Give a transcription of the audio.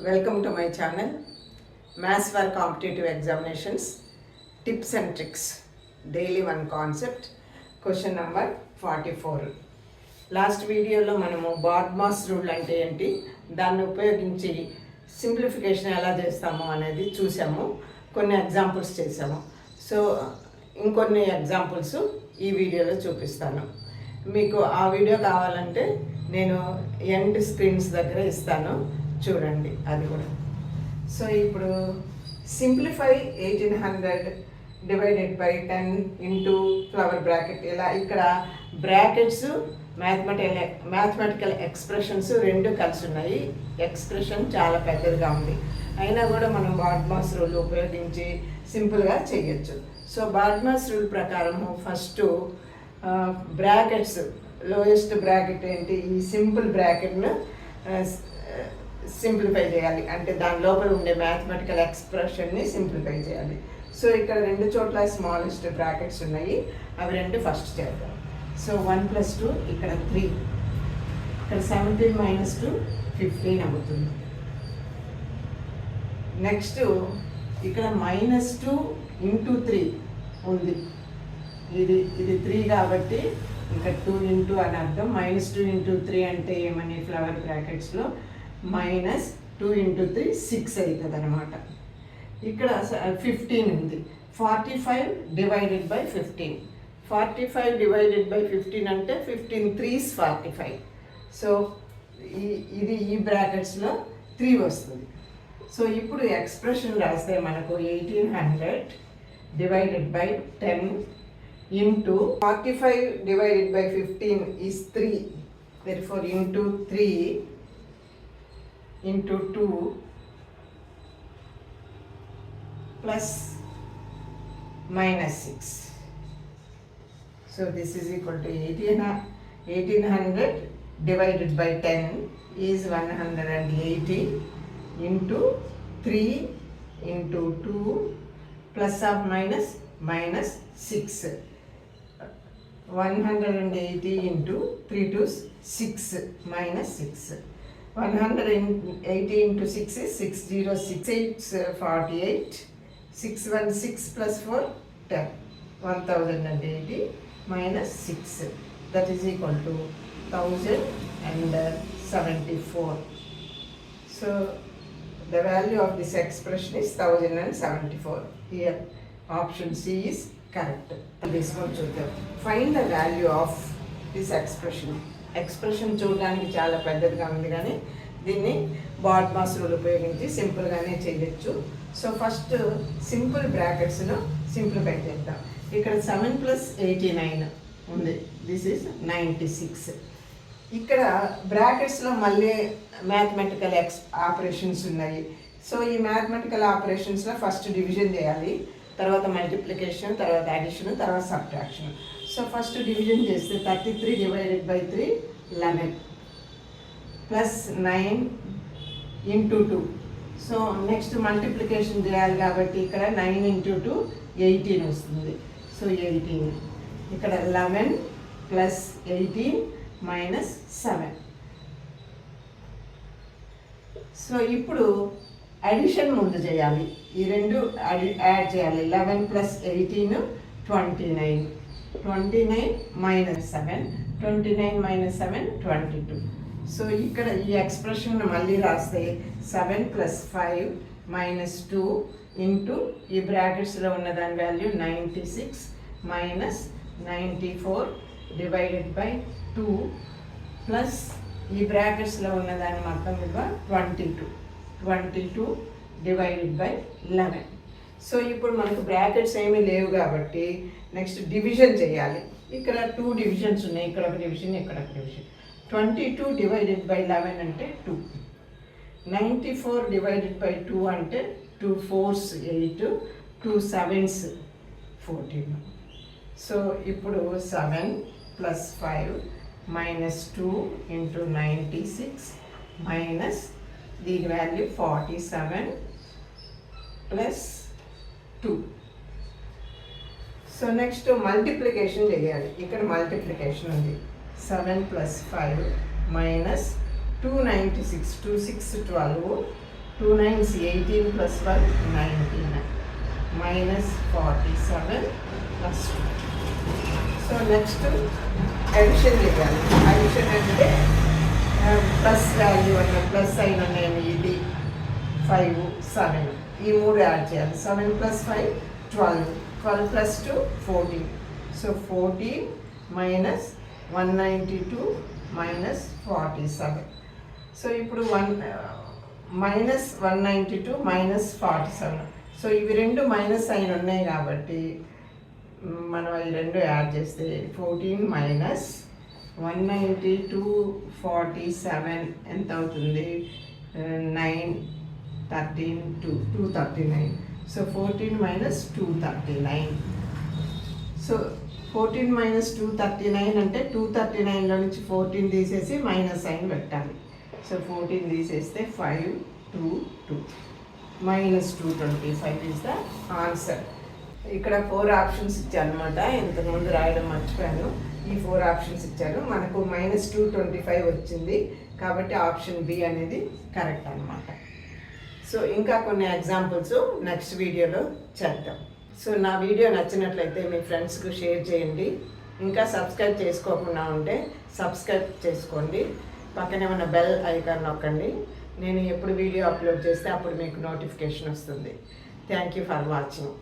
Welcome to my channel, Maths for Competitive Examinations, Tips and Tricks, Daily One Concept, Question number 44. Last వీడియోలో మనము BODMAS rule అంటే ఏంటి, దాన్ని ఉపయోగించి simplification ఎలా చేస్తాము అనేది చూసాము, కొన్ని ఎగ్జాంపుల్స్ చేసాము. సో ఇంకొన్ని ఎగ్జాంపుల్స్ ఈ వీడియోలో చూపిస్తాను. మీకు ఆ వీడియో కావాలంటే నేను ఎండ్ స్క్రీన్స్ దగ్గర ఇస్తాను, చూడండి అది కూడా. సో ఇప్పుడు simplify 1800 divided by 10 into flower bracket. ఇలా ఇక్కడ బ్రాకెట్స్ మ్యాథమెటికల్ ఎక్స్ప్రెషన్స్ రెండు కలిసి ఉన్నాయి. ఎక్స్ప్రెషన్ చాలా పెద్దదిగా ఉంది, అయినా కూడా మనం బాడ్మాస్ రూల్ ఉపయోగించి సింపుల్గా చేయొచ్చు. సో బాడ్మాస్ రూల్ ప్రకారము ఫస్ట్ బ్రాకెట్స్, లోయెస్ట్ బ్రాకెట్ ఏంటి, ఈ సింపుల్ బ్రాకెట్ను సింప్లిఫై చేయాలి, అంటే దాని లోపల ఉండే మ్యాథమెటికల్ ఎక్స్ప్రెషన్ని సింప్లిఫై చేయాలి. సో ఇక్కడ రెండు చోట్ల స్మాలెస్ట్ బ్రాకెట్స్ ఉన్నాయి, అవి రెండు ఫస్ట్ చేద్దాం. సో 1 + 2 ఇక్కడ 3, ఇక్కడ 17 - 2 15 అవుతుంది. నెక్స్ట్ ఇక్కడ -2 × 3 ఉంది, ఇది 3 కాబట్టి ఇంకా 2 ఇంటూ అని అర్థం. -2 × 3 అంటే ఏమని, ఫ్లవర్ బ్రాకెట్స్లో -2 × 3 6 అవుతుంది అనమాట. ఇక్కడ 15 ఉంది. 45 డివైడెడ్ బై 15. 45 డివైడెడ్ బై 15 అంటే 15 3s 45. సో ఇది ఈ బ్రాకెట్స్లో 3 వస్తుంది. సో ఇప్పుడు ఎక్స్ప్రెషన్ రాస్తే మనకు 1800 divided by 10 into 45 divided by 15 is 3. therefore into 3 into 2 plus -6. So this is equal to 1800 divided by 10 is 180 into 3 into 2 plus or minus -6. 180 into 3 to 6 -6. 180 into 6 is 606. 8 48. 616 plus 4 10. 1080 minus 6, that is equal to 1074. So the value of this expression is 1074. Here option C is correct. This one చూద్దాం. Find the value of this expression. Expression చూడడానికి చాలా పెద్దదిగా ఉంది, కానీ దీన్ని BODMAS rule ఉపయోగించి సింపుల్గానే చేయొచ్చు. సో ఫస్ట్ సింపుల్ బ్రాకెట్స్ను సింప్లిఫై చేద్దాం. ఇక్కడ 7 + 89 ఉంది, దిస్ ఈజ్ 96. ఇక్కడ బ్రాకెట్స్లో మళ్ళీ మ్యాథమెటికల్ ఆపరేషన్స్ ఉన్నాయి. సో ఈ మ్యాథమెటికల్ ఆపరేషన్స్లో ఫస్ట్ డివిజన్ చేయాలి, తర్వాత మల్టిప్లికేషన్, తర్వాత అడిషన్, తర్వాత సబ్ట్రాక్షన్. సో ఫస్ట్ డివిజన్ చేస్తే 33 divided by 3 11 plus 9 into 2. So next multiplication చేయాలి కాబట్టి ఇక్కడ 9 × 2 18 వస్తుంది. సో 18, ఇక్కడ 11 ప్లస్ 18 మైనస్ 7. సో ఇప్పుడు అడిషన్ ముందు చేయాలి, ఈ రెండు యాడ్ చేయాలి. 11 + 18 29. 29 - 7, 29 - 7 22. సో ఇక్కడ ఈ ఎక్స్ప్రెషన్ మళ్ళీ రాస్తే 7 + 5 - 2 ఇంటూ ఈ బ్రాకెట్స్లో ఉన్న దాని వాల్యూ 96 - 94 డివైడెడ్ బై 2 ప్లస్ ఈ బ్రాకెట్స్లో ఉన్న దాని మొత్తం విలువ 22 డివైడెడ్ బై 11. సో ఇప్పుడు మనకు బ్రాకెట్స్ ఏమీ లేవు కాబట్టి నెక్స్ట్ డివిజన్ చేయాలి. ఇక్కడ 2 డివిజన్స్ ఉన్నాయి, ఇక్కడ ఒక డివిజన్, ఇక్కడ ఒక డివిజన్. 22 డివైడెడ్ బై 11 అంటే 2. 94 డివైడెడ్ బై 2 అంటే 2 4s 8, 2 7s 14. సో ఇప్పుడు 7 + 5 - 2 ఇంటూ 96 మైనస్ దీని value 47 plus 2. So next multiplication చేయాలి. ఇక్కడ మల్టిప్లికేషన్ ఉంది. 7 + 5 - 296, 2 6 12 2 9s 18 plus 1 19 minus 47 plus 2. So next addition చేయాలి. Addition అంటే ప్లస్ వాల్యూ అన్న ప్లస్ సైన్ నేను ఇది 5 7 ఈ 3 యాడ్ చేయాలి. 7 plus 5 12 12 plus 2 14. So 14 minus 192 minus 47. So ఇప్పుడు మైనస్ 192 మైనస్ 47. సో ఇవి రెండు మైనస్ సైన్ ఉన్నాయి కాబట్టి మనం ఈ రెండు యాడ్ చేస్తే 14 మైనస్ 192 47 ఎంత అవుతుంది? 9 13 239. So 14 minus 239. సో 14 మైనస్ 239 అంటే 239లో నుంచి 14 తీసేసి మైనస్ సైన్ పెట్టాలి. సో 14 తీసేస్తే 5 2 2 మైనస్ 225 ఇస్ ద ఆన్సర్. ఇక్కడ 4 ఆప్షన్స్ ఇచ్చానమాట. ఇంతకుముందు రాయడం మర్చిపోయాను. ఈ 4 ఆప్షన్స్ ఇచ్చాను. మనకు మైనస్ 225 వచ్చింది కాబట్టి ఆప్షన్ బి అనేది కరెక్ట్ అనమాట. సో ఇంకా కొన్ని ఎగ్జాంపుల్స్ నెక్స్ట్ వీడియోలో చేద్దాం. సో నా వీడియో నచ్చినట్లయితే మీ ఫ్రెండ్స్కి షేర్ చేయండి. ఇంకా సబ్స్క్రైబ్ చేసుకోకుండా ఉంటే సబ్స్క్రైబ్ చేసుకోండి. పక్కనే ఉన్న బెల్ ఐకాన్ నొక్కండి. నేను ఎప్పుడు వీడియో అప్లోడ్ చేస్తే అప్పుడు మీకు నోటిఫికేషన్ వస్తుంది. Thank you for watching.